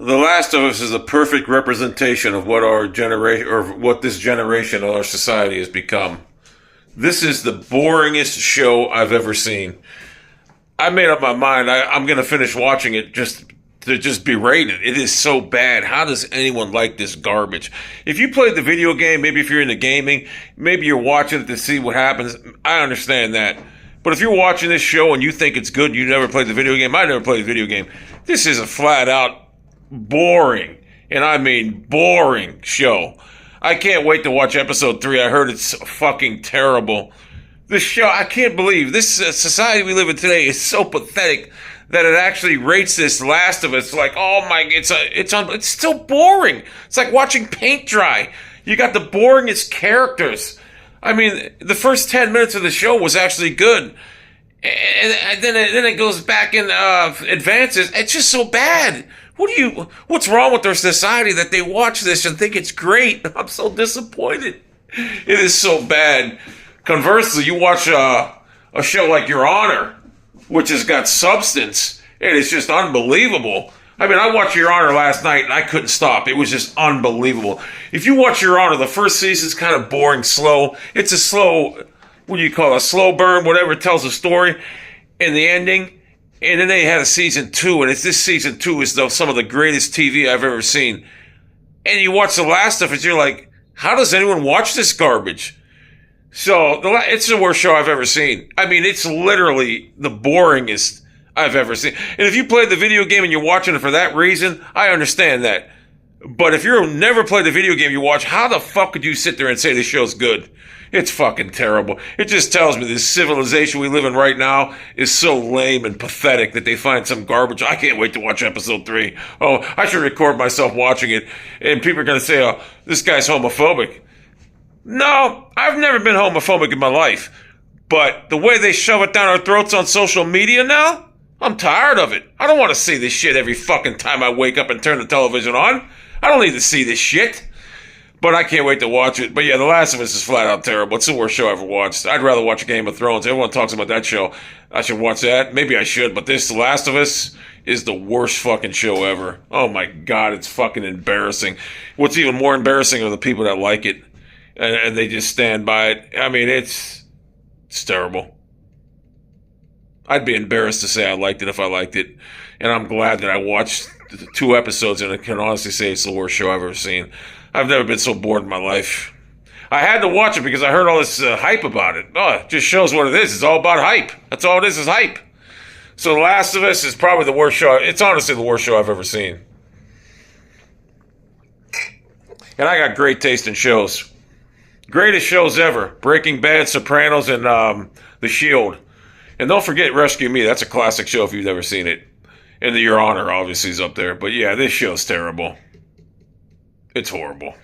The Last of Us is a perfect representation of what our generation, or what this generation of our society has become. This is the boringest show I've ever seen. I made up my mind. I'm going to finish watching it just to just berate it. It is so bad. How does anyone like this garbage? If you played the video game, maybe if you're into gaming, maybe you're watching it to see what happens. I understand that. But if you're watching this show and you think it's good, you never played the video game. I never played the video game. This is a flat out boring, and I mean boring show. I can't wait to watch episode 3. I heard it's fucking terrible. This show, I can't believe this society we live in today is so pathetic that it actually rates this Last of Us like, oh my, it's still boring. It's like watching paint dry. You got the boringest characters. I mean, the first 10 minutes of the show was actually good. And then it goes back and advances. It's just so bad. What's wrong with our society that they watch this and think it's great? I'm so disappointed. It is so bad. Conversely, you watch a show like Your Honor, which has got substance, and it's just unbelievable. I mean, I watched Your Honor last night, and I couldn't stop. It was just unbelievable. If you watch Your Honor, the first season's kind of boring, slow. It's a slow, what do you call it, a slow burn, whatever, it tells a story, and the ending. And then they had a season 2, and this season 2 is some of the greatest TV I've ever seen. And you watch the last of it, you're like, how does anyone watch this garbage? So, it's the worst show I've ever seen. I mean, it's literally the boringest I've ever seen. And if you played the video game and you're watching it for that reason, I understand that. But if you've never played the video game you watch, how the fuck could you sit there and say this show's good? It's fucking terrible. It just tells me this civilization we live in right now is so lame and pathetic that they find some garbage. I can't wait to watch episode 3. Oh, I should record myself watching it. And people are going to say, oh, this guy's homophobic. No, I've never been homophobic in my life. But the way they shove it down our throats on social media now, I'm tired of it. I don't want to see this shit every fucking time I wake up and turn the television on. I don't need to see this shit. But I can't wait to watch it. But yeah, The Last of Us is flat out terrible. It's the worst show I ever watched. I'd rather watch Game of Thrones. Everyone talks about that show. I should watch that. Maybe I should. But this, The Last of Us, is the worst fucking show ever. Oh my God, it's fucking embarrassing. What's even more embarrassing are the people that like it. And they just stand by it. I mean, it's terrible. I'd be embarrassed to say I liked it if I liked it. And I'm glad that I watched 2 episodes and I can honestly say it's the worst show I've ever seen. I've never been so bored in my life. I had to watch it because I heard all this hype about it. Oh, it just shows what it is. It's all about hype. That's all it is hype. So The Last of Us is probably the worst show. It's honestly the worst show I've ever seen. And I got great taste in shows. Greatest shows ever. Breaking Bad, Sopranos, and The Shield. And don't forget Rescue Me. That's a classic show if you've never seen it. And Your Honor obviously is up there. But yeah, this show's terrible. It's horrible.